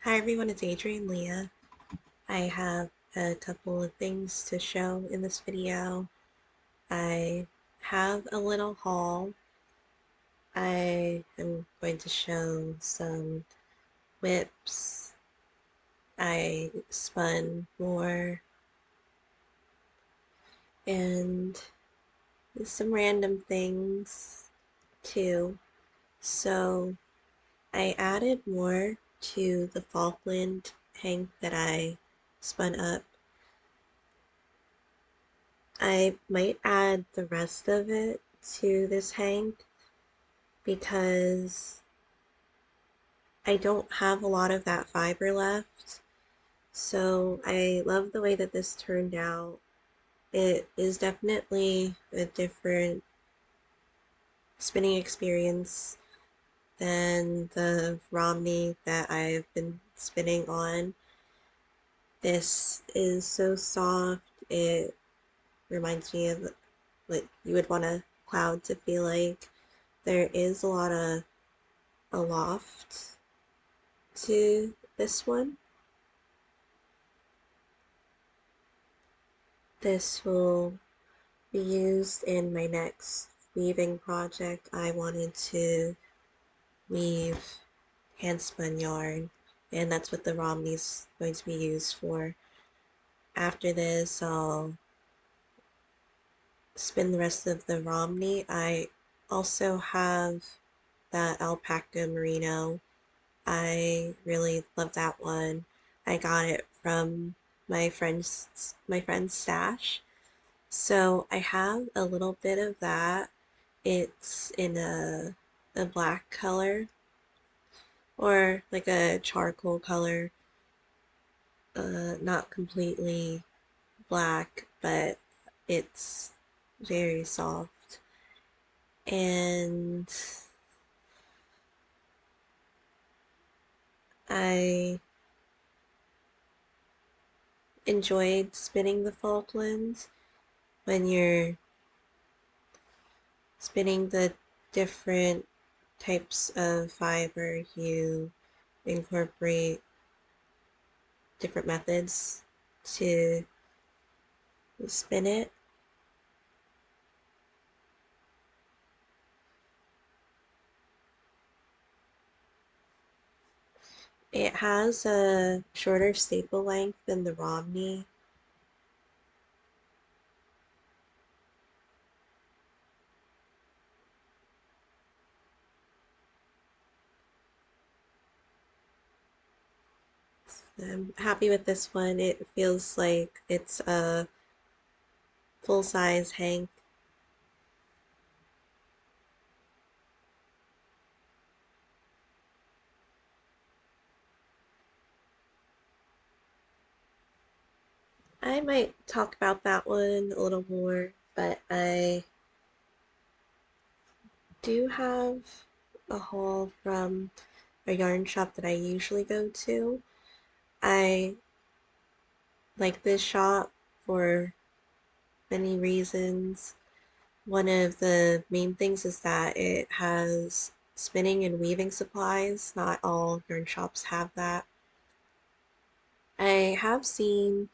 Hi everyone, it's Adrian Leah. I have a couple of things to show in this video. I have a little haul. I am going to show some whips. I spun more and some random things too. So I added more to the Falkland hank that I spun up. I might add the rest of it to this hank because I don't have a lot of that fiber left. So I love the way that this turned out. It is definitely a different spinning experience than the Romney that I've been spinning on. This is so soft, it reminds me of what you would want a cloud to feel like. There is a lot of a loft to this one. This will be used in my next weaving project. I wanted to weave handspun yarn, and that's what the Romney's going to be used for. After this, I'll spin the rest of the Romney. I also have that alpaca merino. I really love that one. I got it from my friend's stash. So I have a little bit of that. It's in a black color or like a charcoal color. Not completely black, but it's very soft. And I enjoyed spinning the Falklands. When you're spinning the different types of fiber, you incorporate different methods to spin it. It has a shorter staple length than the Romney. I'm happy with this one. It feels like it's a full-size hank. I might talk about that one a little more, but I do have a haul from a yarn shop that I usually go to. I like this shop for many reasons. One of the main things is that it has spinning and weaving supplies. Not all yarn shops have that. I have seen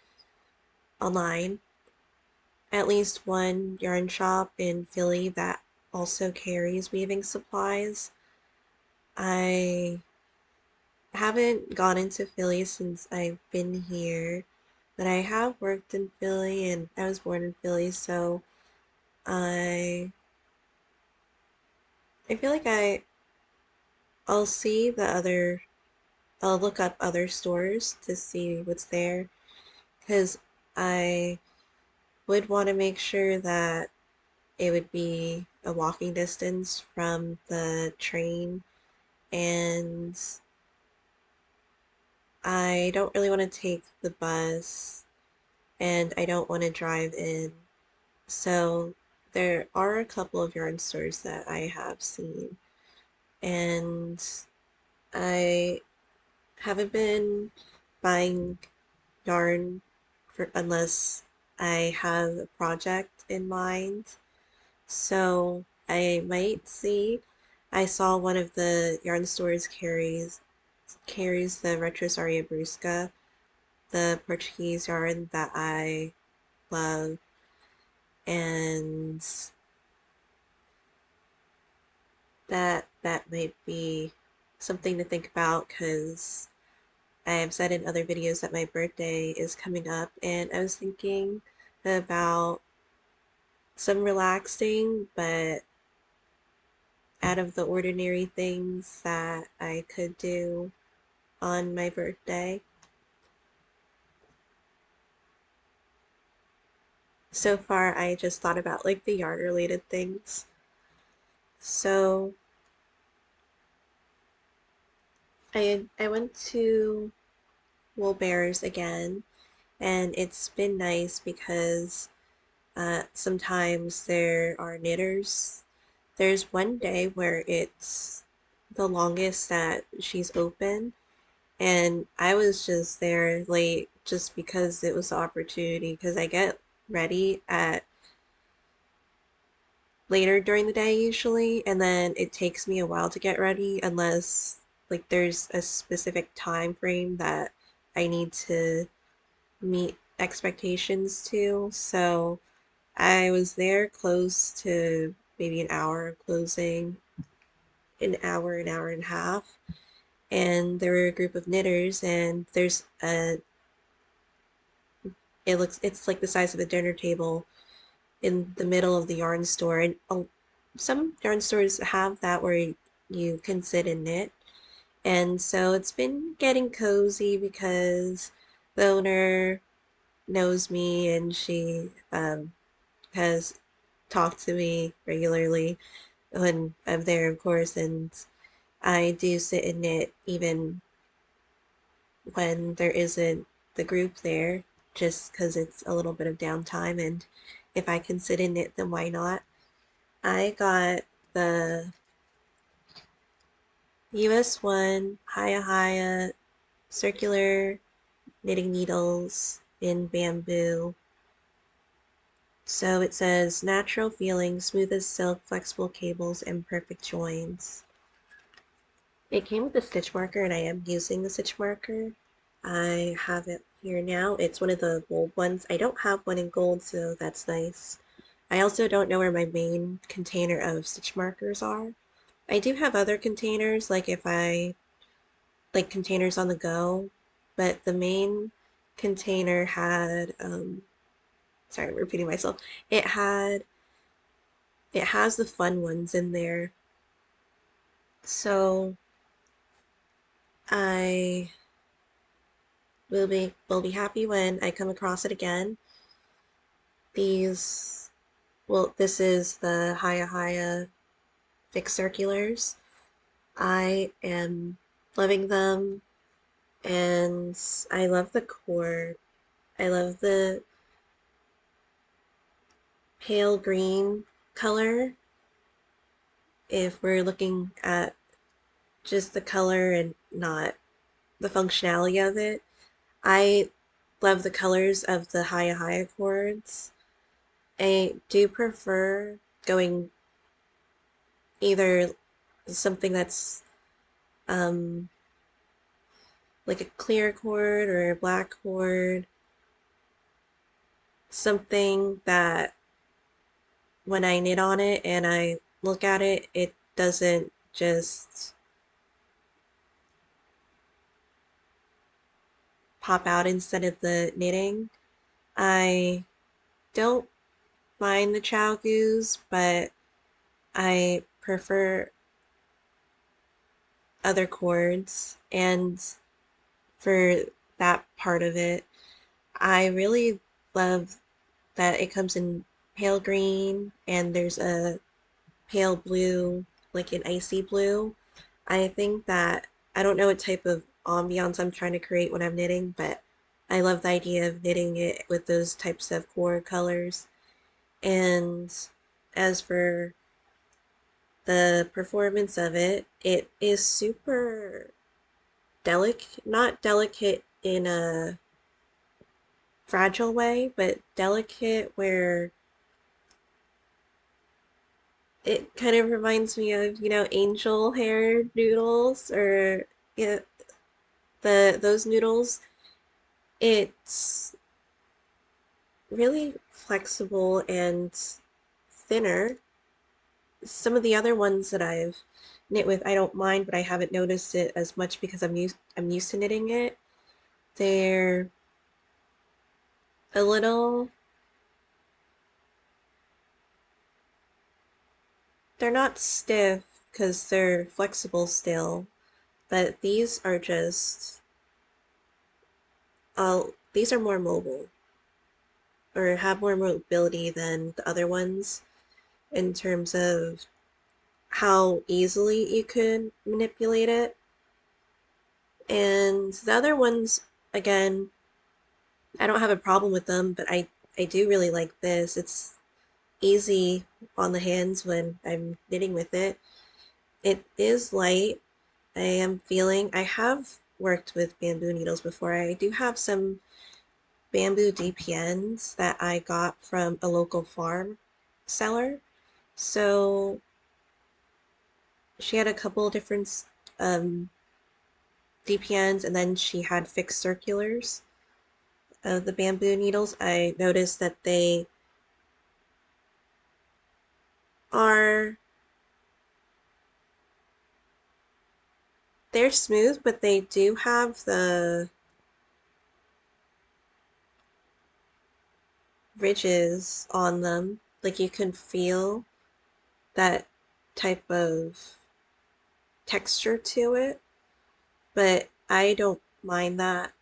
online at least one yarn shop in Philly that also carries weaving supplies. I haven't gone into Philly since I've been here, but I have worked in Philly and I was born in Philly, so I I feel like I'll see the other I'll look up other stores to see what's there because I would want to make sure that it would be a walking distance from the train, and I don't really want to take the bus and I don't want to drive in. So there are a couple of yarn stores that I have seen, and I haven't been buying yarn for unless I have a project in mind. So I might see. I saw one of the yarn stores carries carries the Retrosaria brusca, the Portuguese yarn that I love, and that might be something to think about because I have said in other videos that my birthday is coming up, and I was thinking about some relaxing but out of the ordinary things that I could do on my birthday. So far, I just thought about like the yarn related things. So I went to Wool Bears again, and it's been nice because sometimes there are knitters. There's one day where it's the longest that she's open, and I was just there late just because it was the opportunity because I get ready at later during the day usually, and then it takes me a while to get ready unless like there's a specific time frame that I need to meet expectations to. So I was there close to maybe an hour of closing, an hour and a half, and there were a group of knitters, and it's like the size of a dinner table in the middle of the yarn store, and some yarn stores have that where you can sit and knit. And so it's been getting cozy because the owner knows me and she has talked to me regularly when I'm there, of course, and I do sit and knit even when there isn't the group there, just because it's a little bit of downtime, and if I can sit and knit, then why not? I got the US1 Haya Haya circular knitting needles in bamboo. So it says natural feeling, smooth as silk, flexible cables, and perfect joins. It came with a stitch marker, and I am using the stitch marker. I have it here now. It's one of the gold ones. I don't have one in gold, so that's nice. I also don't know where my main container of stitch markers are. I do have other containers, like if I like containers on the go, but the main container had sorry, I'm repeating myself. It has the fun ones in there. So I will be happy when I come across it again. These well, this is the Haya Haya fixed circulars. I am loving them, and I love the cord. I love the pale green color. If we're looking at just the color and not the functionality of it, I love the colors of the Haya Haya cords. I do prefer going either something that's um, like a clear cord or a black cord, something that when I knit on it and I look at it, it doesn't just pop out instead of the knitting. I don't mind the chow goose, but I prefer other cords, and for that part of it, I really love that it comes in pale green and there's a pale blue, like an icy blue. I think that I don't know what type of ambiance I'm trying to create when I'm knitting, but I love the idea of knitting it with those types of core colors. And as for the performance of it, it is super delicate, not delicate in a fragile way, but delicate where it kind of reminds me of, angel hair noodles or yeah, those noodles, it's really flexible and thinner. Some of the other ones that I've knit with, I don't mind, but I haven't noticed it as much because I'm used to knitting it. They're a little they're not stiff because they're flexible still, but these are more mobile or have more mobility than the other ones in terms of how easily you could manipulate it. And the other ones, again, I don't have a problem with them, but I do really like this. It's easy on the hands when I'm knitting with it. It is light. I have worked with bamboo needles before. I do have some bamboo DPNs that I got from a local farm seller. So she had a couple different um, DPNs, and then she had fixed circulars of the bamboo needles. I noticed that are they're smooth, but they do have the ridges on them. Like you can feel that type of texture to it, but I don't mind that.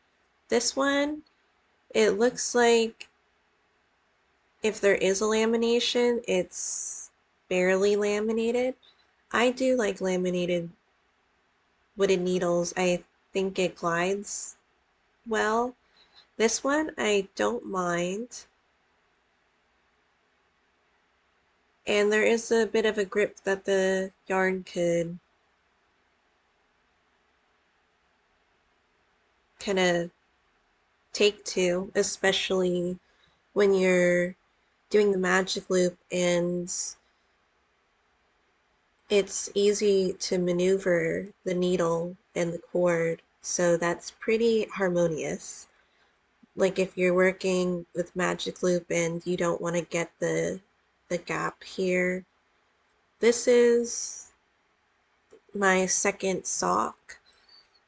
This one, it looks like if there is a lamination, it's barely laminated. I do like laminated wooden needles. I think it glides well. This one I don't mind. And there is a bit of a grip that the yarn could kind of take to, especially when you're doing the magic loop and it's easy to maneuver the needle and the cord. So that's pretty harmonious. Like if you're working with magic loop and you don't want to get the gap here. This is my second sock.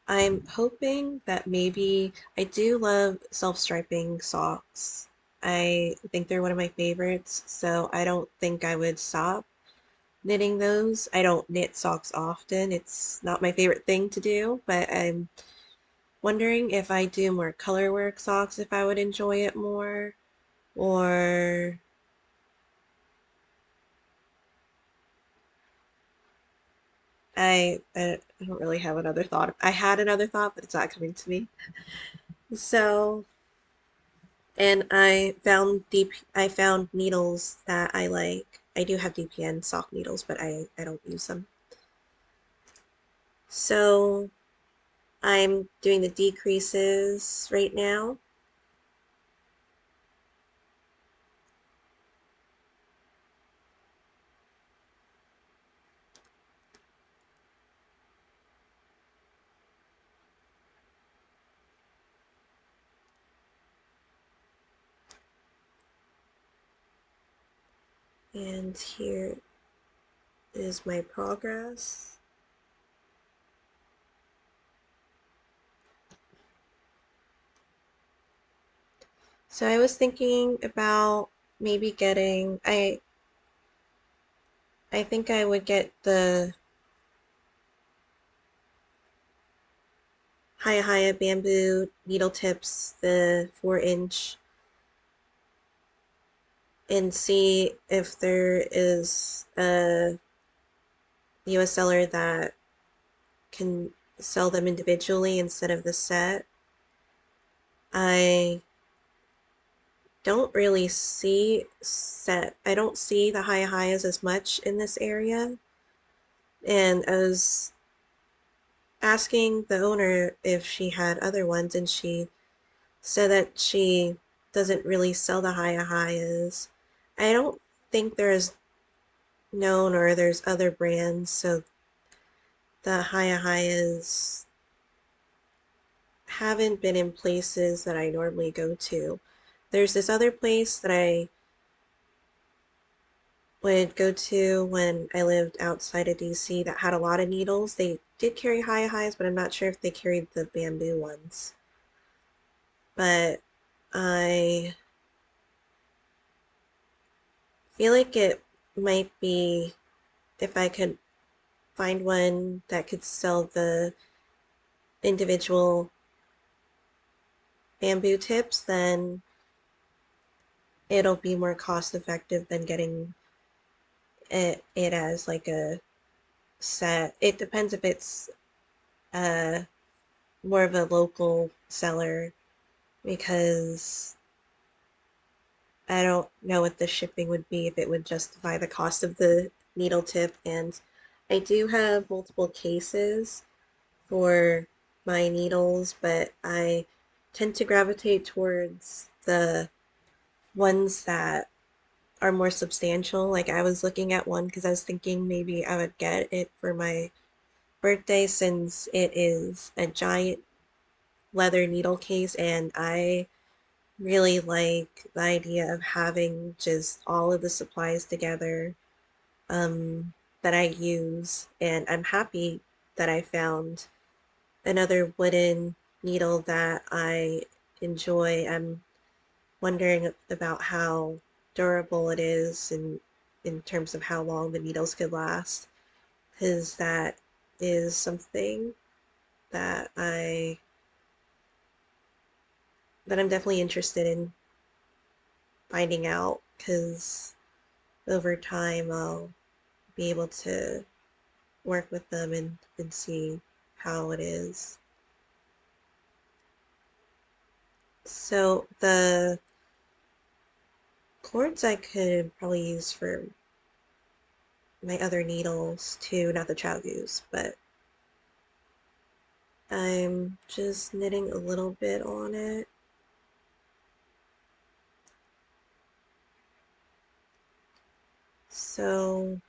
I'm hoping that maybe I do love self-striping socks. I think they're one of my favorites, so I don't think I would stop knitting those. I don't knit socks often. It's not my favorite thing to do, but I'm wondering if I do more colorwork socks, if I would enjoy it more, or I don't really have another thought. I had another thought, but it's not coming to me. So, and I found needles that I like. I do have DPN sock needles, but I don't use them. So, I'm doing the decreases right now. And here is my progress. So I was thinking about maybe getting I think I would get the Haya bamboo needle tips, the 4-inch, and see if there is a US seller that can sell them individually instead of the set. I I don't see the Hayas as much in this area. And I was asking the owner if she had other ones, and she said that she doesn't really sell the Hayas. I don't think they're as known, or there's other brands, so the Hayas haven't been in places that I normally go to. There's this other place that I would go to when I lived outside of DC that had a lot of needles. They did carry high highs, but I'm not sure if they carried the bamboo ones. But I feel like it might be if I could find one that could sell the individual bamboo tips, then it'll be more cost effective than getting it as like a set. It depends if it's uh, more of a local seller because I don't know what the shipping would be if it would justify the cost of the needle tip. And I do have multiple cases for my needles, but I tend to gravitate towards the ones that are more substantial. Like I was looking at one because I was thinking maybe I would get it for my birthday since it is a giant leather needle case and I really like the idea of having just all of the supplies together that I use, and I'm happy that I found another wooden needle that I enjoy. I'm wondering about how durable it is and in terms of how long the needles could last, because that is something that I'm definitely interested in finding out because over time I'll be able to work with them and see how it is. So the cords I could probably use for my other needles too, not the chow goose, but I'm just knitting a little bit on it. So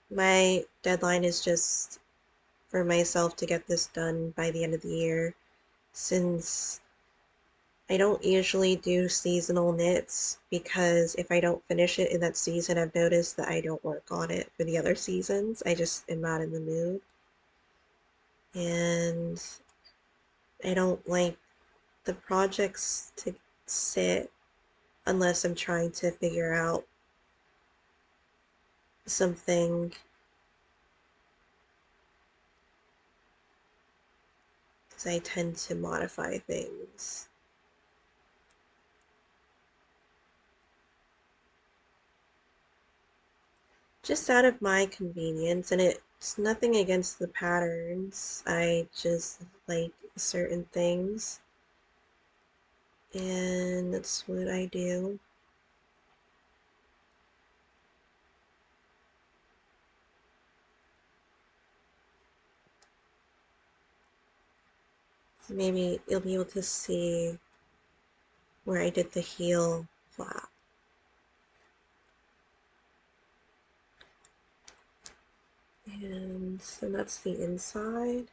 my deadline is just for myself to get this done by the end of the year since I don't usually do seasonal knits because if I don't finish it in that season, I've noticed that I don't work on it for the other seasons. I just am not in the mood. And I don't like the projects to sit unless I'm trying to figure out something because I tend to modify things. Just out of my convenience, and it's nothing against the patterns. I just like certain things, and that's what I do. So maybe you'll be able to see where I did the heel flap. And so that's the inside.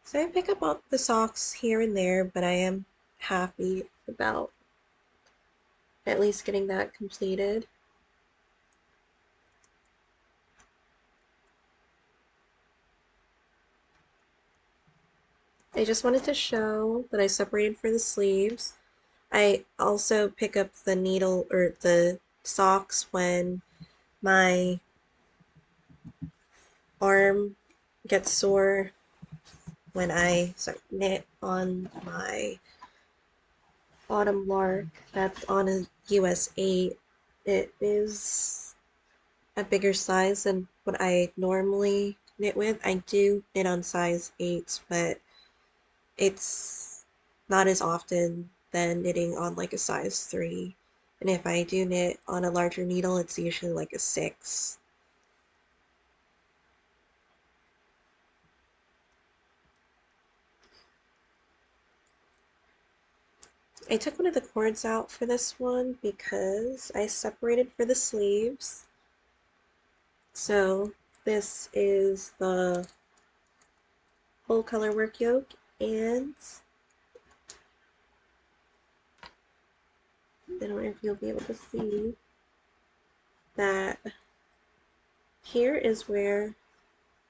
So I pick up all the socks here and there, but I am happy about at least getting that completed. I just wanted to show that I separated for the sleeves. I also pick up the needle or the socks when my arm gets sore when I start knit on my autumn lark that's on a US 8. It is a bigger size than what I normally knit with. I do knit on size 8s, but it's not as often than knitting on like a size 3. And if I do knit on a larger needle, it's usually like a 6. I took one of the cords out for this one because I separated for the sleeves. So this is the full color work yoke, and I don't know if you'll be able to see that here is where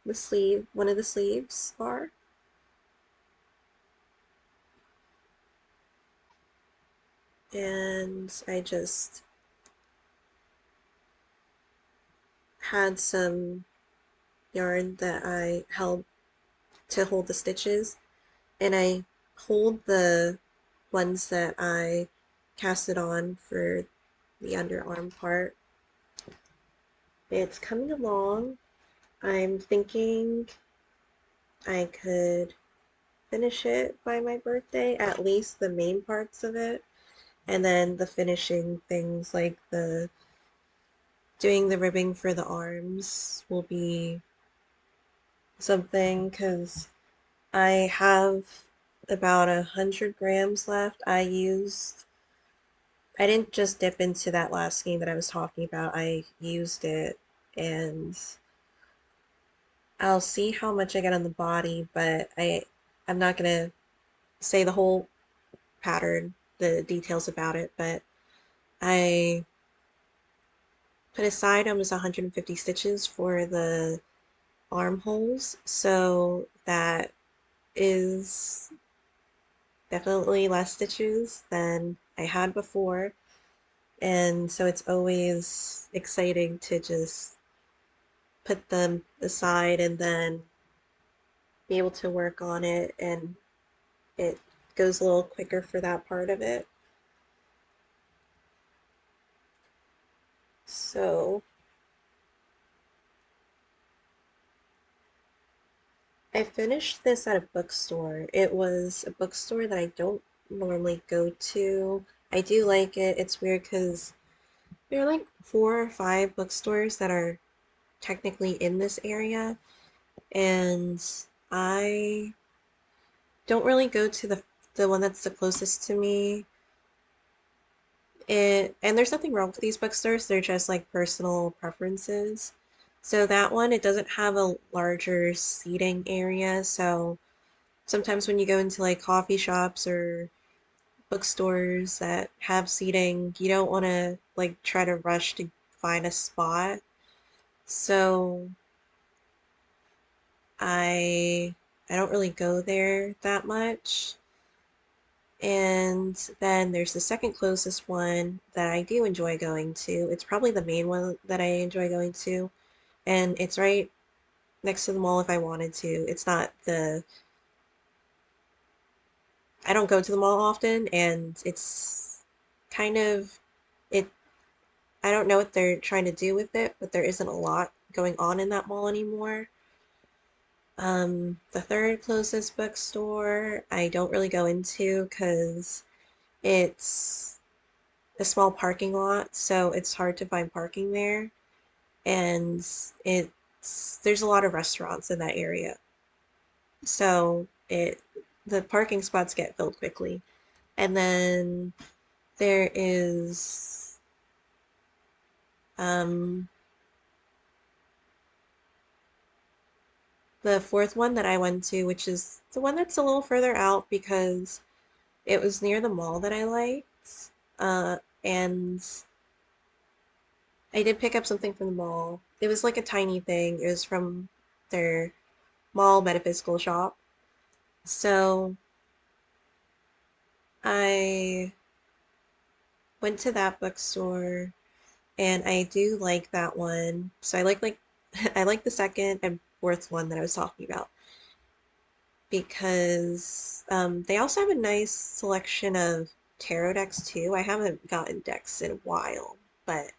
the sleeve, one of the sleeves are. And I just had some yarn that I held to hold the stitches, and I hold the ones that I casted on for the underarm part. It's coming along. I'm thinking I could finish it by my birthday, at least the main parts of it, and then the finishing things like the doing the ribbing for the arms will be something because I have about 100 grams left. I didn't just dip into that last skein that I was talking about. I used it, and I'll see how much I get on the body, but I'm not gonna say the whole pattern, the details about it, but I put aside almost 150 stitches for the armholes, so that is definitely less stitches than I had before. And so it's always exciting to just put them aside and then be able to work on it, and it goes a little quicker for that part of it. So I finished this at a bookstore. It was a bookstore that I don't normally go to. I do like it. It's weird because there are like 4 or 5 bookstores that are technically in this area, and I don't really go to the one that's the closest to me. And there's nothing wrong with these bookstores. They're just like personal preferences. So that one, it doesn't have a larger seating area. So sometimes when you go into like coffee shops or bookstores that have seating, you don't want to like try to rush to find a spot. So I I don't really go there that much. And then there's the second closest one that I do enjoy going to. It's probably the main one that I enjoy going to, and it's right next to the mall if I wanted to. It's not the I don't go to the mall often, and it's kind of it I don't know what they're trying to do with it, but there isn't a lot going on in that mall anymore. The third closest bookstore I don't really go into because it's a small parking lot, so it's hard to find parking there. And there's a lot of restaurants in that area. So the parking spots get filled quickly. And then there is um the fourth one that I went to, which is the one that's a little further out because it was near the mall that I liked. And I did pick up something from the mall. It was like a tiny thing. It was from their mall metaphysical shop. So I went to that bookstore, and I do like that one. So I like I like the second and fourth one that I was talking about because they also have a nice selection of tarot decks too. I haven't gotten decks in a while, but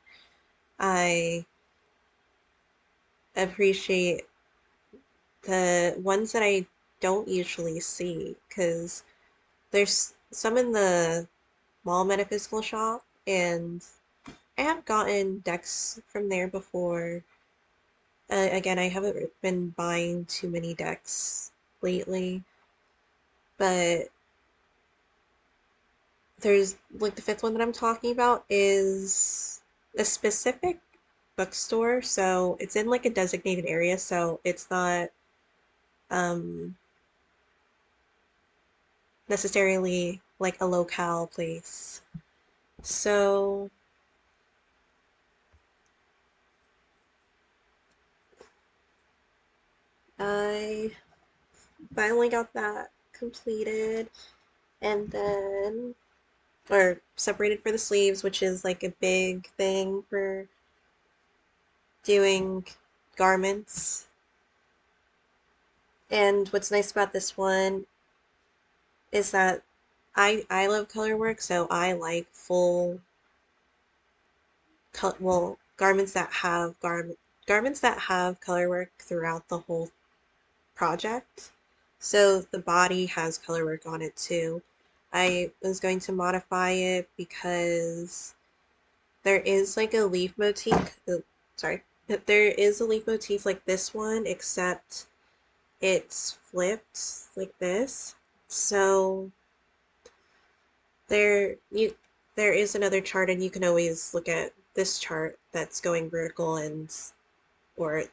I appreciate the ones that I don't usually see because there's some in the mall metaphysical shop, and I have gotten decks from there before. Again, I haven't been buying too many decks lately, but there's like the fifth one that I'm talking about is a specific bookstore, so it's in like a designated area, so it's not um necessarily like a locale place. So I finally got that completed and then or separated for the sleeves, which is like a big thing for doing garments. And what's nice about this one is that I love color work, so I like full well garments that have garments that have color work throughout the whole project. So the body has color work on it too. I was going to modify it because there is like a leaf motif. Sorry. There is a leaf motif like this one, except it's flipped like this. So there is another chart and you can always look at this chart that's going vertical and or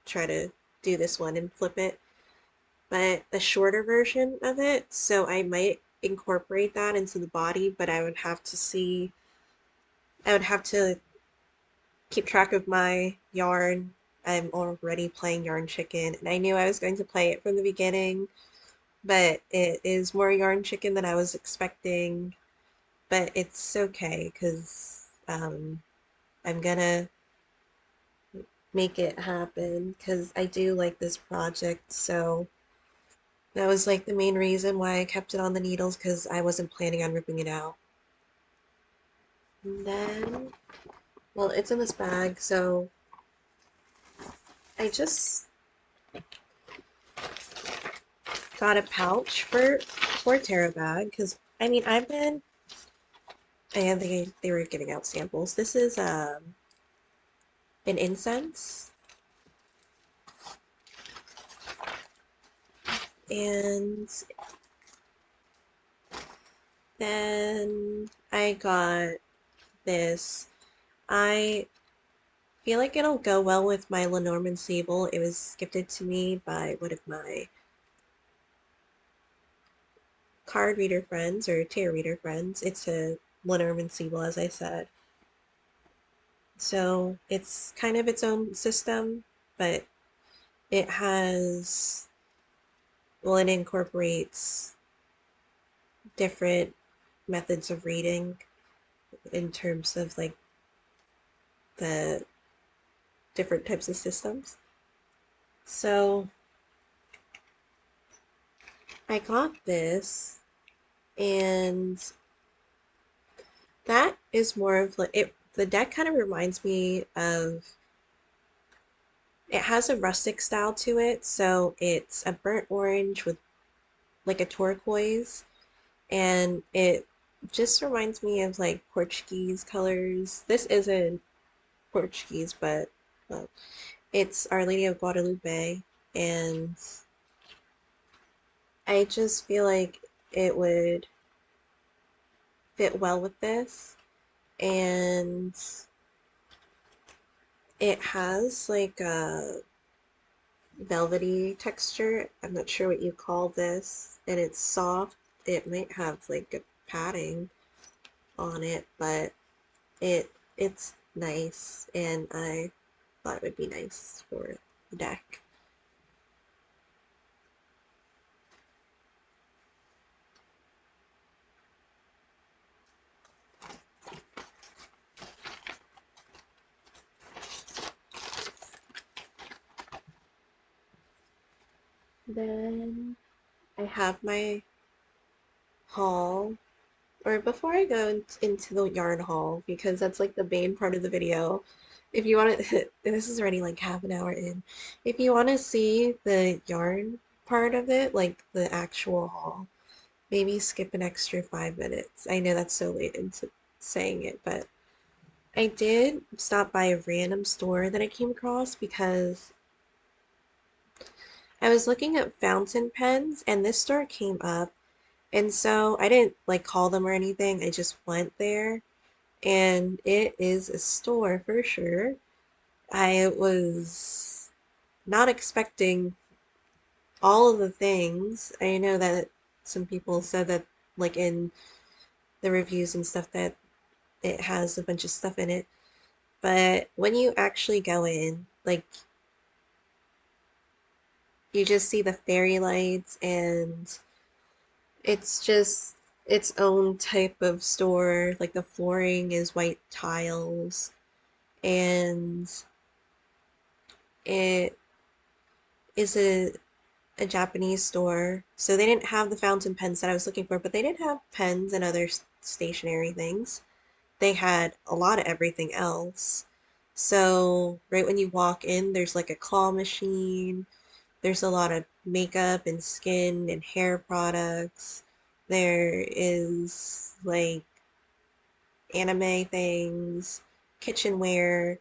try to do this one and flip it. But a shorter version of it, so I might incorporate that into the body, but I would have to keep track of my yarn. I'm already playing Yarn Chicken, and I knew I was going to play it from the beginning, but it is more Yarn Chicken than I was expecting. But it's okay because I'm gonna make it happen because I do like this project. So that was like the main reason why I kept it on the needles because I wasn't planning on ripping it out. And then, well, it's in this bag, so I just got a pouch for a tarot bag because I mean I've been and they were giving out samples. This is an incense and then I got this. I feel like it'll go well with my Lenormand sable. It was gifted to me by one of my card reader friends or tarot reader friends. It's a Lenormand sable, as I said. So it's kind of its own system, but it has, well, it incorporates different methods of reading in terms of like the different types of systems. So I got this, and that is more of like it. The deck kind of reminds me of, it has a rustic style to it, so it's a burnt orange with like a turquoise, and it just reminds me of like Portuguese colors. This isn't Portuguese, but well, it's Our Lady of Guadalupe, and I just feel like it would fit well with this. And it has like a velvety texture. I'm not sure what you call this, and it's soft. It might have like a padding on it, but it's nice, and I thought it would be nice for the deck. Then I have my haul, or before I go into the yarn haul, because that's like the main part of the video. If you want to, this is already like half an hour in. If you want to see the yarn part of it, like the actual haul, maybe skip an extra 5 minutes. I know that's so late into saying it, but I did stop by a random store that I came across because I was looking at fountain pens and this store came up, And so I didn't like call them or anything. I just went there and it is a store for sure. I was not expecting all of the things. I know that some people said that, like in the reviews and stuff, that it has a bunch of stuff in it. But when you actually go in, like, you just see the fairy lights, and it's just its own type of store. Like, the flooring is white tiles, and it is a Japanese store. So they didn't have the fountain pens that I was looking for, but they did have pens and other stationery things. They had a lot of everything else. So right when you walk in, there's like a claw machine. There's a lot of makeup and skin and hair products. There is like anime things, kitchenware,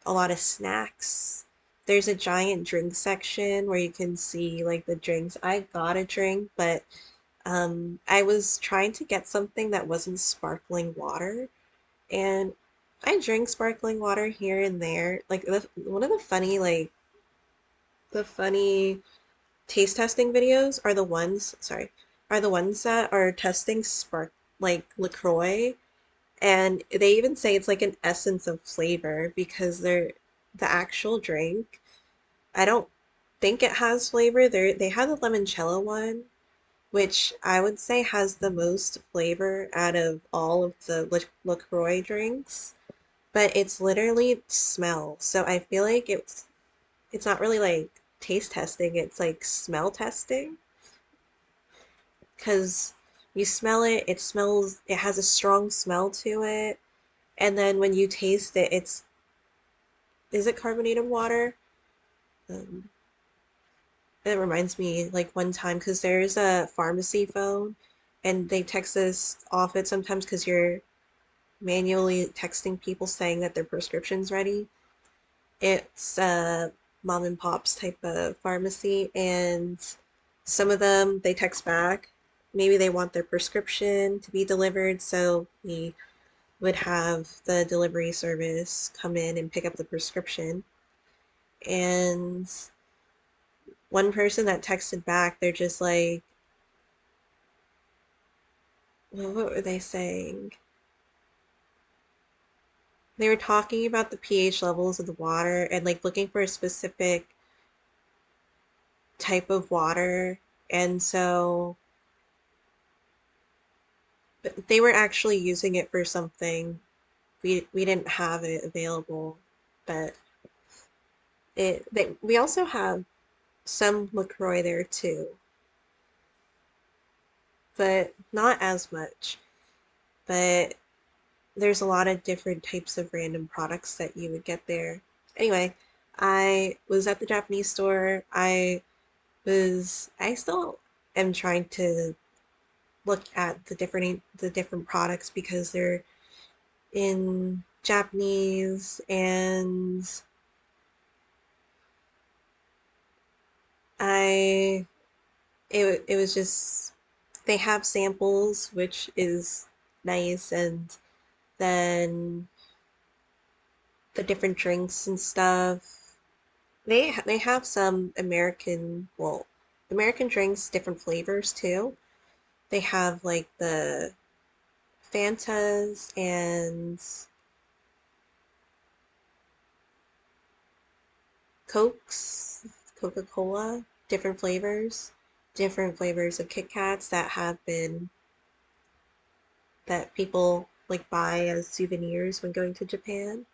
a lot of snacks. There's a giant drink section where you can see like the drinks. I got a drink, but I was trying to get something that wasn't sparkling water, and I drink sparkling water here and there. Like one of the funny taste testing videos are the ones, sorry, are the ones that are testing spark like LaCroix, and they even say it's like an essence of flavor because the actual drink, I don't think it has flavor. They had the limoncello one, which I would say has the most flavor out of all of the LaCroix drinks, but it's literally smell. So I feel like it's not really like taste testing, it's like smell testing, because you smell it, it has a strong smell to it, and then when you taste it, is it carbonated water? Um, it reminds me like one time because there's a pharmacy phone, and they text us off it sometimes because you're manually texting people saying that their prescription's ready. It's a mom and pop's type of pharmacy, and some of them they text back. Maybe they want their prescription to be delivered, so we would have the delivery service come in and pick up the prescription. And one person that texted back, they're just like, well, what were they saying? They were talking about the pH levels of the water and like looking for a specific type of water. And so but they were actually using it for something. We didn't have it available, but we also have some LaCroix there too, but not as much. But there's a lot of different types of random products that you would get there. Anyway, I was at the Japanese store. I still am trying to look at the different products because they're in Japanese, and I it was just, they have samples, which is nice, and then the different drinks and stuff. They have some American drinks, different flavors too. They have like the Fantas and Cokes, Coca-Cola, different flavors of Kit Kats that people like buy as souvenirs when going to Japan.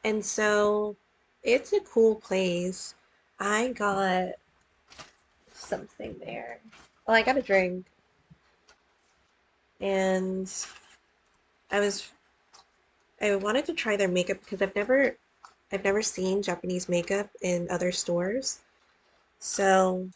And so it's a cool place. I got something there. Well, I got a drink, and I was I wanted to try their makeup because I've never seen Japanese makeup in other stores. So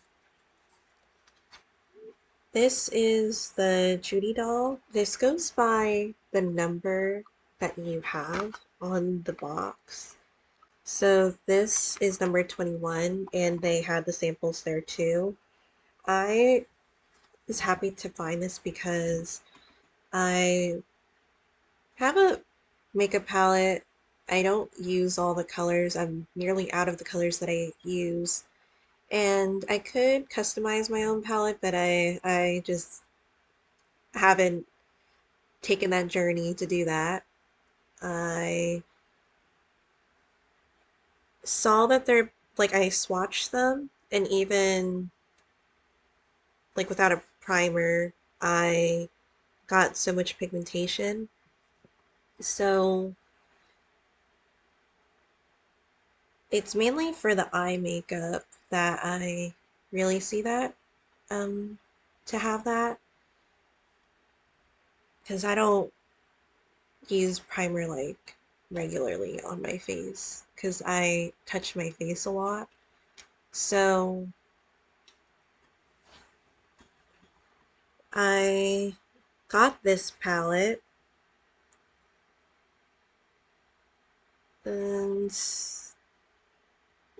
this is the Judy doll. This goes by the number that you have on the box. So this is number 21, and they had the samples there too. I was happy to find this because I have a makeup palette. I don't use all the colors. I'm nearly out of the colors that I use. And I could customize my own palette, but I just haven't taken that journey to do that. I saw that they're like I swatched them, and even like without a primer, I got so much pigmentation. So it's mainly for the eye makeup that I really see that um to have that, because I don't use primer like regularly on my face because I touch my face a lot. So I got this palette and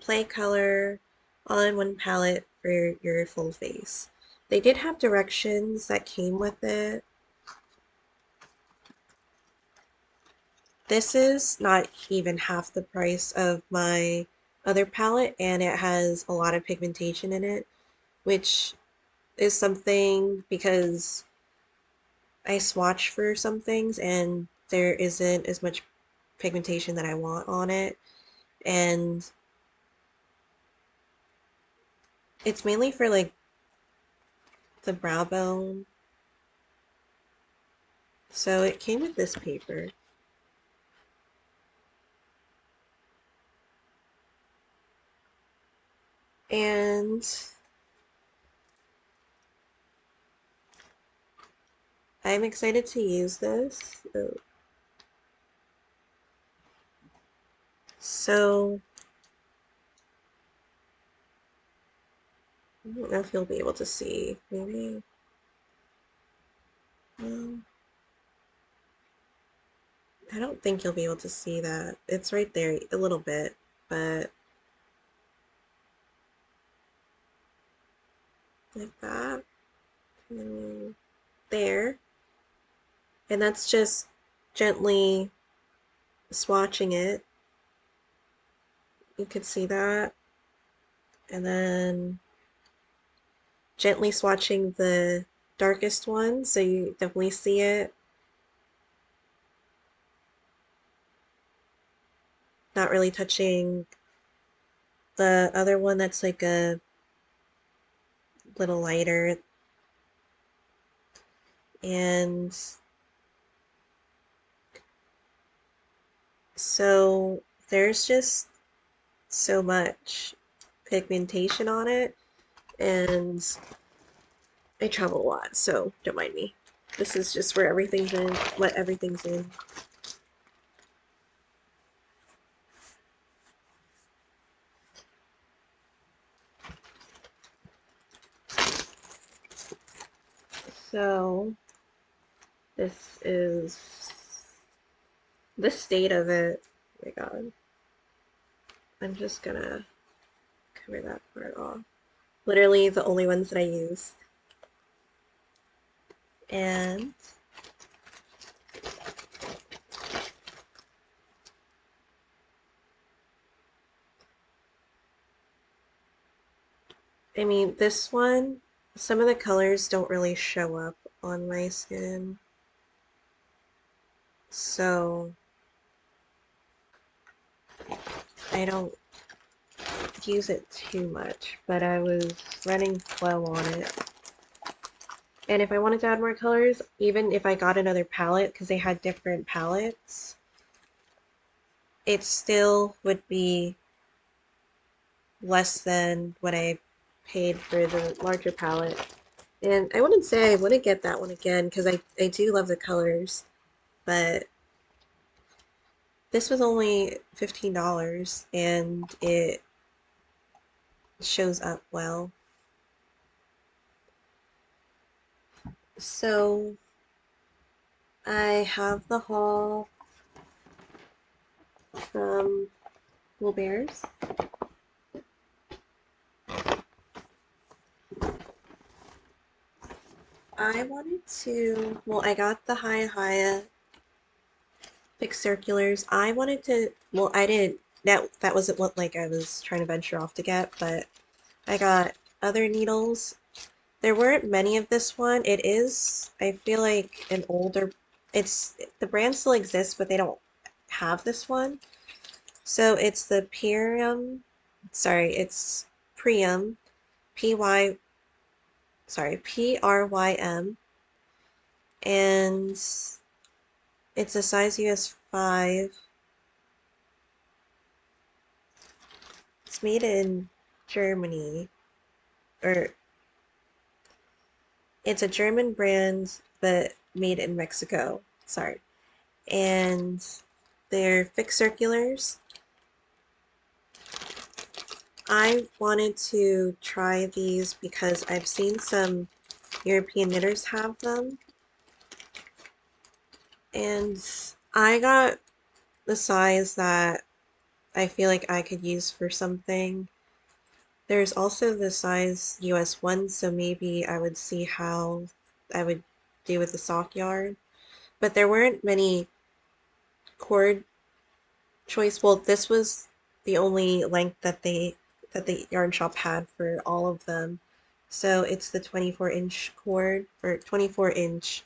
play color all in one palette for your full face. They did have directions that came with it. This is not even half the price of my other palette, and it has a lot of pigmentation in it, which is something because I swatch for some things and there isn't as much pigmentation that I want on it. And it's mainly for like the brow bone. So it came with this paper. And I'm excited to use this. So I don't know if you'll be able to see. Maybe. Um, I don't think you'll be able to see that. It's right there a little bit, but like that. And there. And that's just gently swatching it. You could see that. And then gently swatching the darkest one so you definitely see it. Not really touching the other one that's like a little lighter. And so there's just so much pigmentation on it, and I travel a lot, so don't mind me. This is just where everything's in, what everything's in. So this is the state of it. Oh my god. I'm just gonna cover that part off. Literally the only ones that I use. And I mean, this one, some of the colors don't really show up on my skin. So I don't use it too much, but I was running low on it. And if I wanted to add more colors, even if I got another palette, because they had different palettes, it still would be less than what I paid for the larger palette. And I wouldn't say I wouldn't get that one again, because I do love the colors, but this was only $15 and it shows up well. So I have the haul from Bull Bears. I wanted to, well, I got the Hiya fixed circulars. I wanted to, well, I didn't, that wasn't what like I was trying to venture off to get, but I got other needles. There weren't many of this one. It is, I feel like an older, the brand still exists, but they don't have this one. So it's the Prium, sorry, it's Prium, P-Y, sorry, Prym, and it's a size US 5. It's made in Germany, or it's a German brand, but made in Mexico. Sorry. And they're fixed circulars. I wanted to try these because I've seen some European knitters have them, and I got the size that I feel like I could use for something. There's also the size US 1, so maybe I would see how I would do with the sock yarn. But there weren't many cord choice. Well, this was the only length that the yarn shop had for all of them. So it's the 24-inch cord, or 24-inch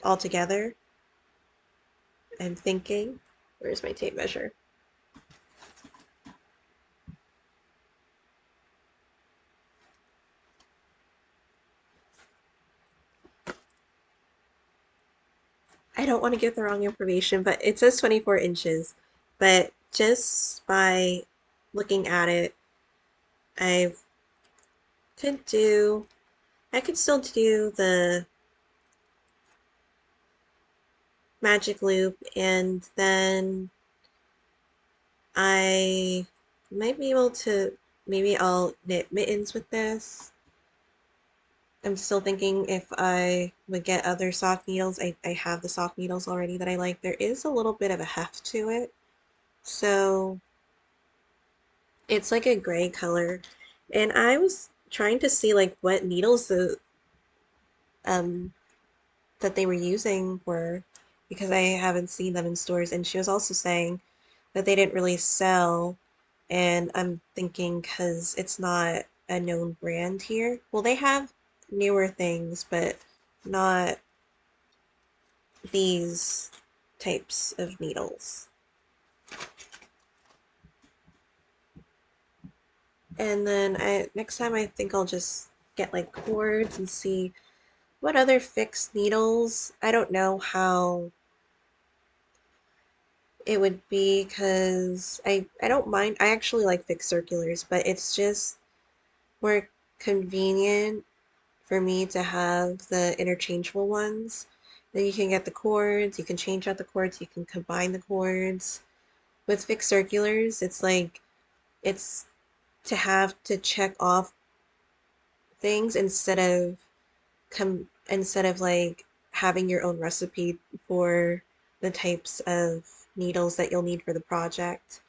altogether. I'm thinking. Where's my tape measure? I don't want to give the wrong information, but it says 24 inches. But just by looking at it, I could do, I could still do the magic loop, and then I might be able to, maybe I'll knit mittens with this. I'm still thinking if I would get other sock needles. I have the sock needles already that I like. There is a little bit of a heft to it. So it's like a gray color. And I was trying to see like what needles um that they were using were, because I haven't seen them in stores. And she was also saying that they didn't really sell, and I'm thinking because it's not a known brand here. Well, they have newer things, but not these types of needles. And then next time I think I'll just get like cords and see what other fixed needles. I don't know how it would be because I don't mind. I actually like fixed circulars, but it's just more convenient for me to have the interchangeable ones. Then you can get the cords, you can change out the cords, you can combine the cords. With fixed circulars, it's like it's to have to check off things instead of like having your own recipe for the types of needles that you'll need for the project.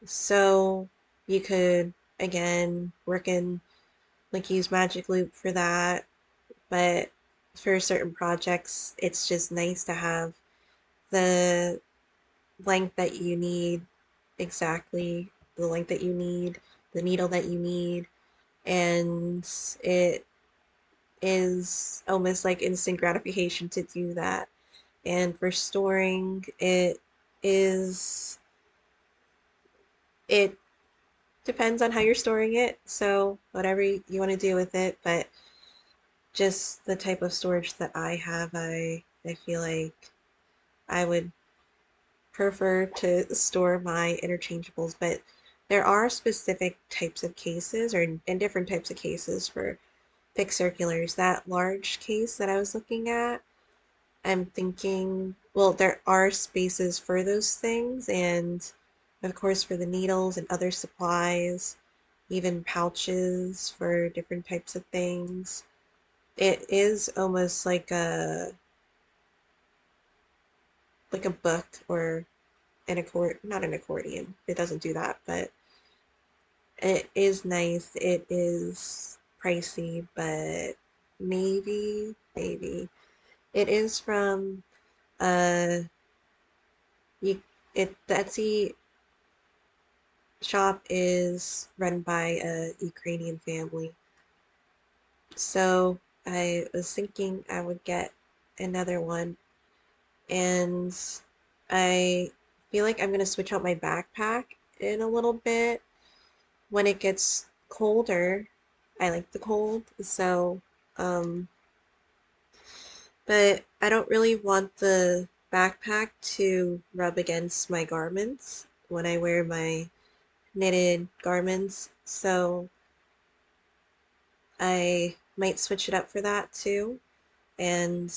So you could again work in like use Magic Loop for that, but for certain projects it's just nice to have the length that you need, exactly the length that you need, the needle that you need, and it is almost like instant gratification to do that. And for storing, is it depends on how you're storing it, so whatever you want to do with it, but just the type of storage that I have, I feel like I would prefer to store my interchangeables, but there are specific types of cases, or and different types of cases for fixed circulars. That large case that I was looking at, I'm thinking, well, there are spaces for those things, and of course for the needles and other supplies, even pouches for different types of things. It is almost like a book or an accord, not an accordion. It doesn't do that, but it is nice. It is pricey, but maybe. It is from uh you the Etsy shop is run by a Ukrainian family. So I was thinking I would get another one, and I feel like I'm gonna switch out my backpack in a little bit when it gets colder. I like the cold, so um but I don't really want the backpack to rub against my garments when I wear my knitted garments, so I might switch it up for that too. And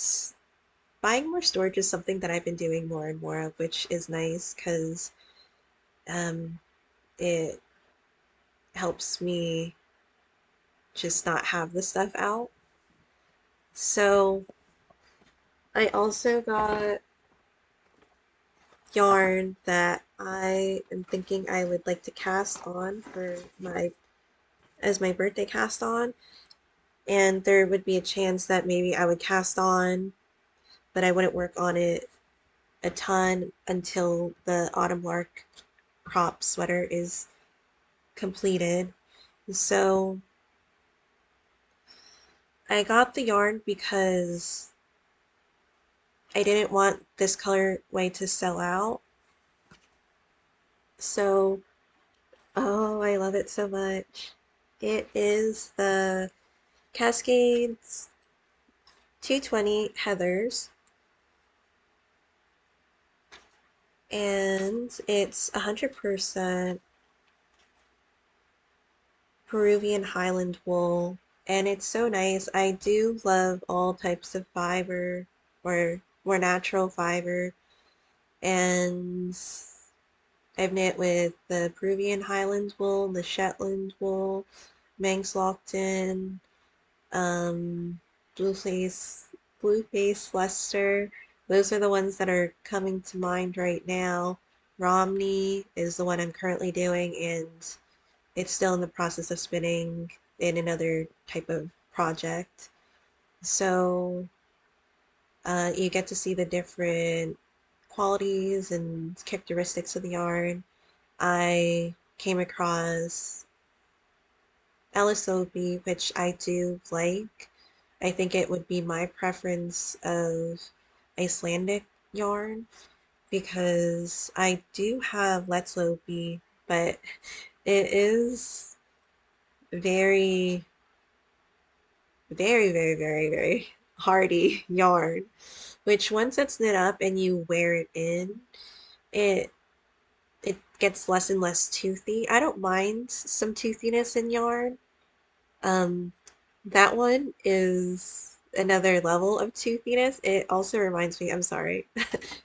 buying more storage is something that I've been doing more and more of, which is nice because um, it helps me just not have the stuff out. So I also got yarn that I am thinking I would like to cast on for my as my birthday cast on, and there would be a chance that maybe I would cast on, but I wouldn't work on it a ton until the autumn lark crop sweater is completed. So I got the yarn because I didn't want this colorway to sell out. So, oh, I love it so much. It is the Cascades 220 Heathers, and it's 100% Peruvian Highland wool, and it's so nice. I do love all types of fiber or more natural fiber, and I've knit with the Peruvian Highland wool, the Shetland wool, Manx Lockton, um, Blueface, Blueface Leicester. Those are the ones that are coming to mind right now. Romney is the one I'm currently doing, and it's still in the process of spinning in another type of project. So you get to see the different qualities and characteristics of the yarn. I came across LSOB, which I do like. I think it would be my preference of Icelandic yarn because I do have Let's Lopi, but it is very, very hardy yarn, which once it's knit up and you wear it in, it it gets less and less toothy. I don't mind some toothiness in yarn. Um, that one is another level of toothiness. It also reminds me, I'm sorry,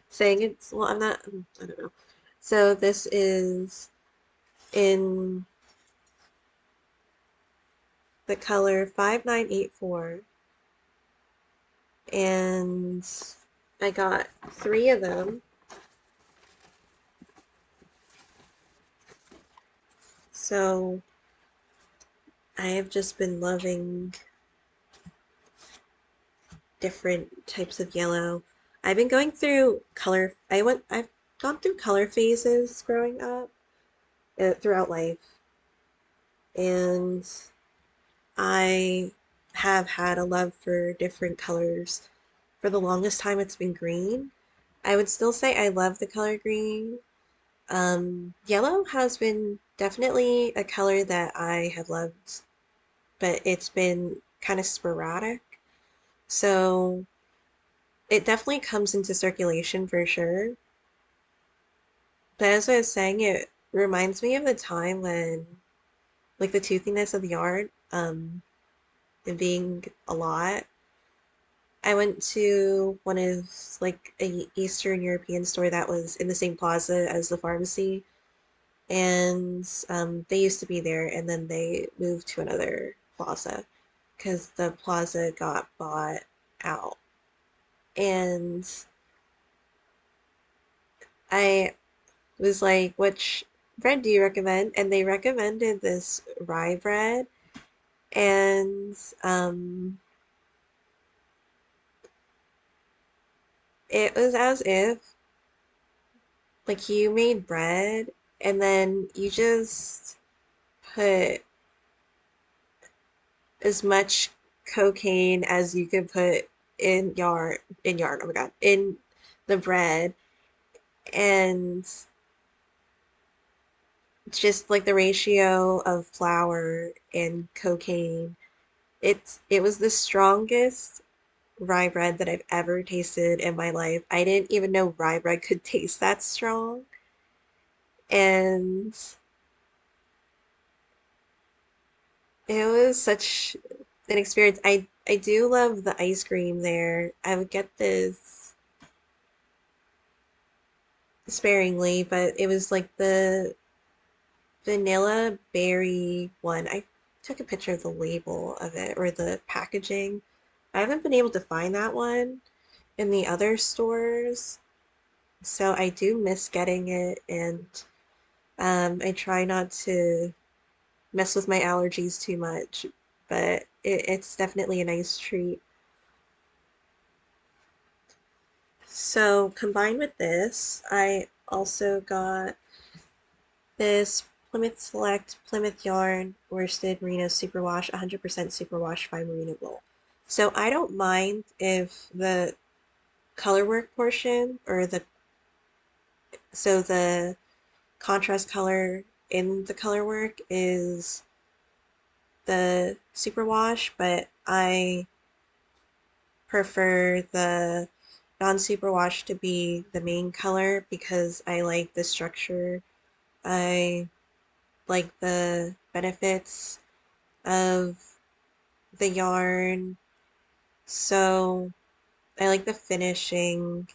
saying it's, well, I'm not, I don't know. So this is in the color 5984, and I got three of them. So I have just been loving different types of yellow. I've been going through I've gone through color phases growing up, throughout life, and I have had a love for different colors. For the longest time, it's been green. I would still say I love the color green. Yellow has been definitely a color that I have loved, but it's been kind of sporadic. So it definitely comes into circulation for sure. But as I was saying, it reminds me of the time when, like, the toothiness of the yarn, it being a lot. I went to one of like a Eastern European store that was in the same plaza as the pharmacy, and they used to be there, and then they moved to another plaza because the plaza got bought out. And I was like, which bread do you recommend? And they recommended this rye bread, And um, it was as if like you made bread and then you just put as much cocaine as you could put in yarn, oh my God, in the bread, and just like the ratio of flour and cocaine. It was the strongest rye bread that I've ever tasted in my life. I didn't even know rye bread could taste that strong. And it was such an experience. I do love the ice cream there. I would get this sparingly, but it was like the vanilla berry one. I took a picture of the label of it or the packaging. I haven't been able to find that one in the other stores, so I do miss getting it, and I try not to mess with my allergies too much, but it's definitely a nice treat. So combined with this, I also got this Plymouth Select Plymouth Yarn Worsted Merino Superwash 100% Superwash by Merino Wool. So I don't mind if the color work portion or the contrast color in the color work is the superwash, but I prefer the non-superwash to be the main color because I like the structure. I like the benefits of the yarn. So I like the finishing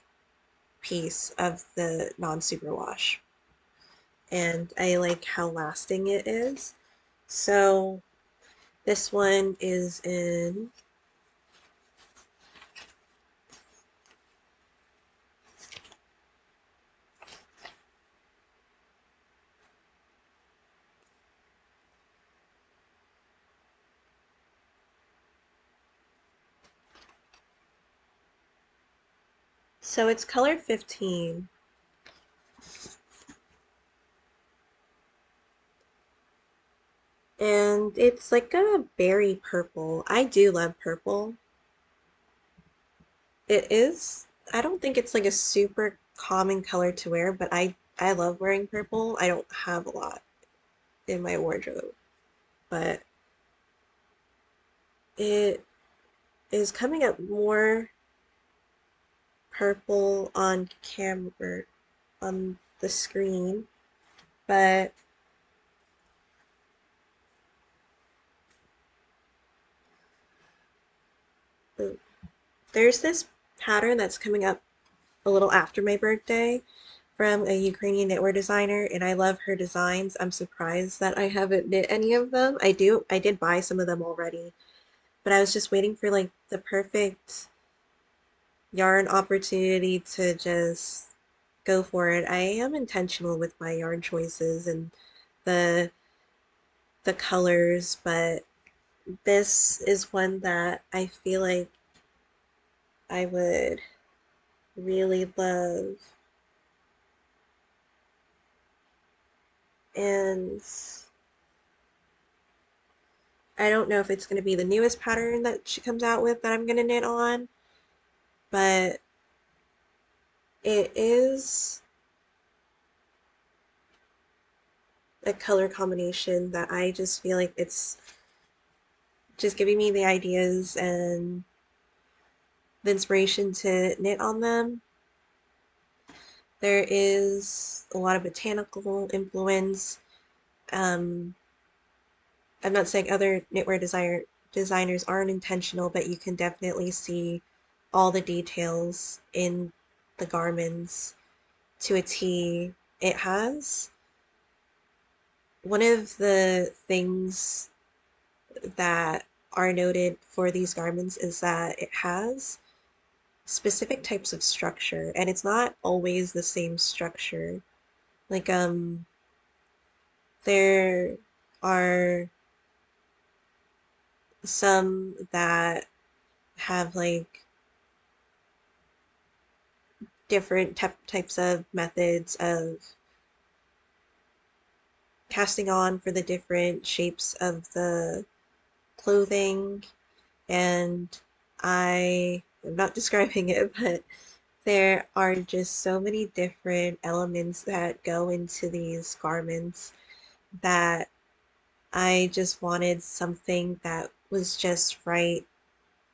piece of the non-superwash. And I like how lasting it is. So this one is in so it's color 15, and it's like a berry purple. I do love purple. It is, I don't think it's like a super common color to wear, but I love wearing purple. I don't have a lot in my wardrobe, but it is coming up more purple on camera on the screen, but there's this pattern that's coming up a little after my birthday from a Ukrainian knitwear designer, and I love her designs. I'm surprised that I haven't knit any of them. I did buy some of them already, but I was just waiting for like the perfect yarn opportunity to just go for it. I am intentional with my yarn choices and the the colors, but this is one that I feel like I would really love. And I don't know if it's going to be the newest pattern that she comes out with that I'm going to knit on, but it is a color combination that I just feel like it's just giving me the ideas and the inspiration to knit on them. There is a lot of botanical influence. Um, I'm not saying other designers aren't intentional, but you can definitely see all the details in the garments to a T. It has one of the things that are noted for these garments is that it has specific types of structure, and it's not always the same structure. Like there are some that have like different types of methods of casting on for the different shapes of the clothing. And I am not describing it, but there are just so many different elements that go into these garments that I just wanted something that was just right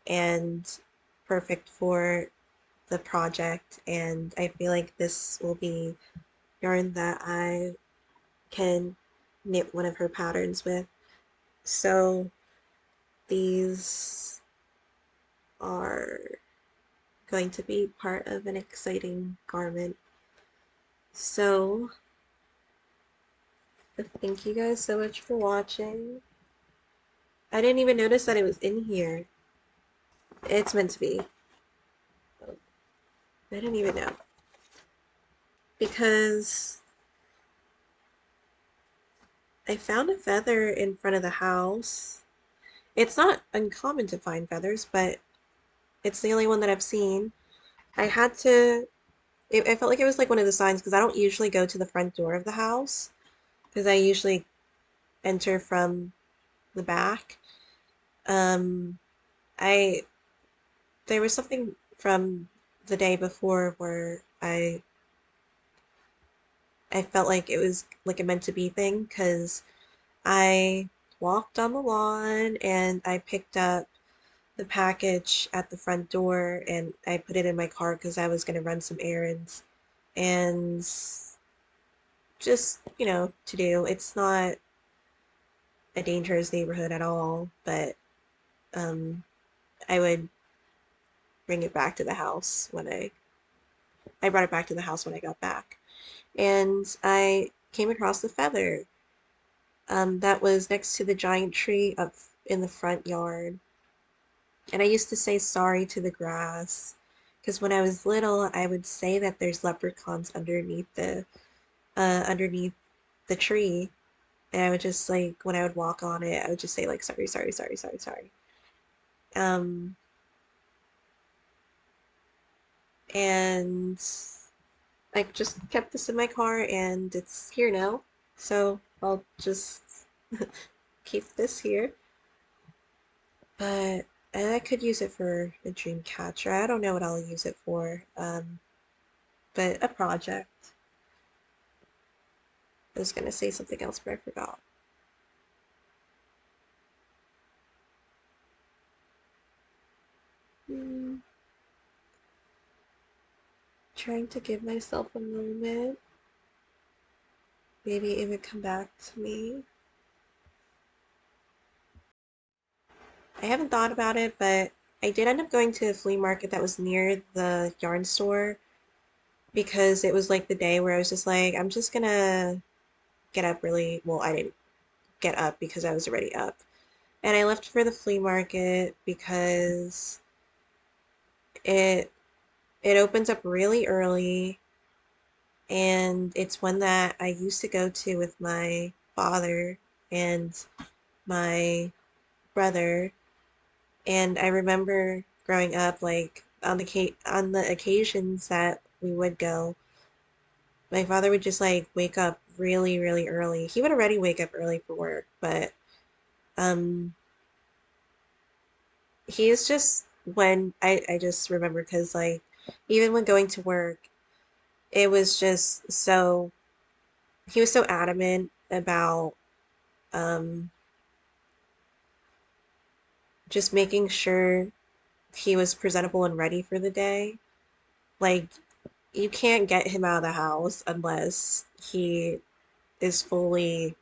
and perfect for the project. And I feel like this will be yarn that I can knit one of her patterns with. So these are going to be part of an exciting garment. So thank you guys so much for watching. I didn't even notice that it was in here. It's meant to be. I didn't even know. Because I found a feather in front of the house. It's not uncommon to find feathers, but it's the only one that I've seen. I had to, it felt like it was like one of the signs because I don't usually go to the front door of the house because I usually enter from the back. Um, I, there was something from the day before where I felt like it was like a meant to be thing because I walked on the lawn and I picked up the package at the front door and I put it in my car because I was going to run some errands and just, to do. It's not a dangerous neighborhood at all, but um, I would bring it back to the house when I brought it back to the house when I got back. And I came across the feather that was next to the giant tree up in the front yard. And I used to say sorry to the grass because when I was little, I would say that there's leprechauns underneath the tree, and I would just like when I would walk on it, I would just say like sorry, sorry, sorry, sorry, sorry. Um, and I just kept this in my car, and it's here now. So I'll just keep this here. But I could use it for a dream catcher. I don't know what I'll use it for. But a project. I was gonna say something else, but I forgot. Hmm, trying to give myself a moment. Maybe it would come back to me. I haven't thought about it, but I did end up going to a flea market that was near the yarn store because it was like the day where I was just like, I'm just gonna get up really. Well, I didn't get up because I was already up. And I left for the flea market because it it opens up really early and it's one that I used to go to with my father and my brother. And I remember growing up, like on the occasions that we would go, my father would just like wake up really, really early. He would already wake up early for work, but um, he is just when I just remember because like even when going to work, it was just so he was so adamant about um just making sure he was presentable and ready for the day. Like, you can't get him out of the house unless he is fully,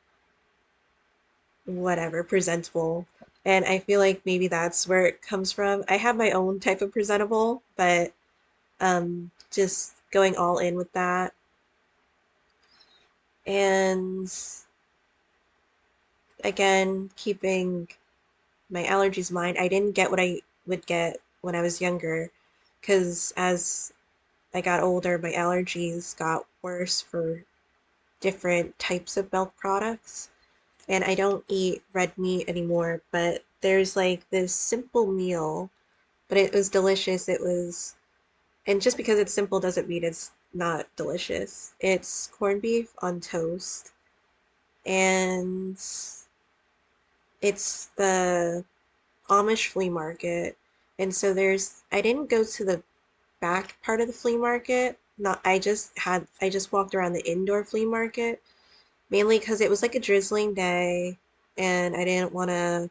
whatever, presentable. And I feel like maybe that's where it comes from. I have my own type of presentable, but just going all in with that. And again, keeping my allergies in mind, I didn't get what I would get when I was younger because as I got older, my allergies got worse for different types of milk products. And I don't eat red meat anymore, but there's like this simple meal, but it was delicious. It was, and just because it's simple doesn't mean it's not delicious. It's corned beef on toast, and it's the Amish flea market. And so I didn't go to the back part of the flea market. Not, I just walked around the indoor flea market, mainly because it was like a drizzling day and I didn't want to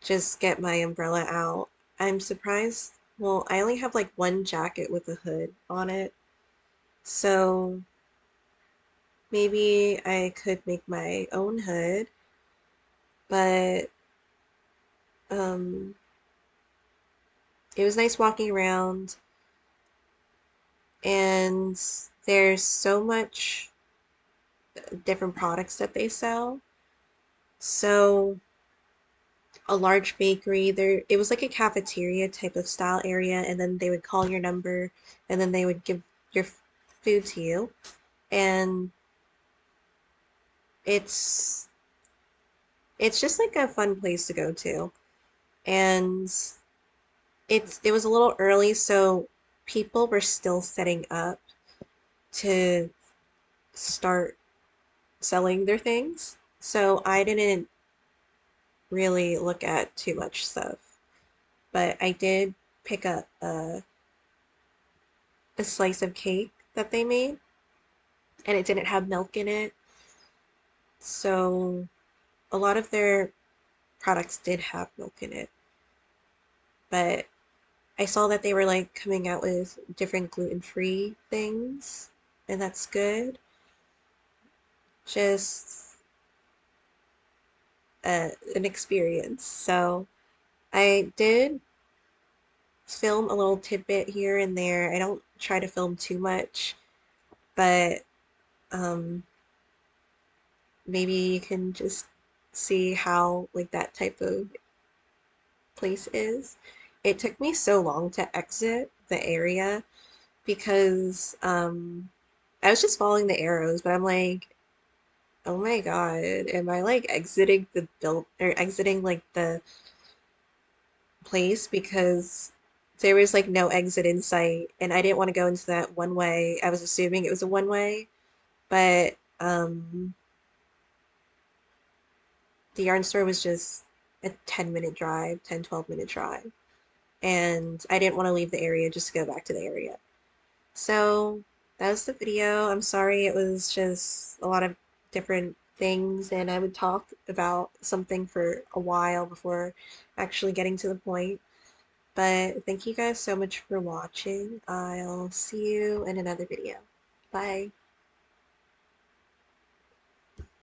just get my umbrella out. I'm surprised. Well, I only have like one jacket with a hood on it, so maybe I could make my own hood, but um, it was nice walking around, and there's so much different products that they sell. So a large bakery there, it was like a cafeteria type of style area, and then they would call your number and then they would give your food to you. And it's it's just like a fun place to go to. And it was a little early, so people were still setting up to start selling their things. So I didn't really look at too much stuff, but I did pick up a slice of cake that they made, and it didn't have milk in it. So a lot of their products did have milk in it, but I saw that they were like coming out with different gluten-free things, and that's good. Just an experience. So I did film a little tidbit here and there. I don't try to film too much, but um, maybe you can just see how like that type of place is. It took me so long to exit the area because I was just following the arrows, but I'm like, oh my God, am I like exiting the build or exiting like the place because there was like no exit in sight and I didn't want to go into that one way. I was assuming it was a one way, but the yarn store was just a 10-minute drive, 10-12 minute drive. And I didn't want to leave the area just to go back to the area. So that was the video. I'm sorry it was just a lot of different things, and I would talk about something for a while before actually getting to the point. But thank you guys so much for watching. I'll see you in another video. Bye.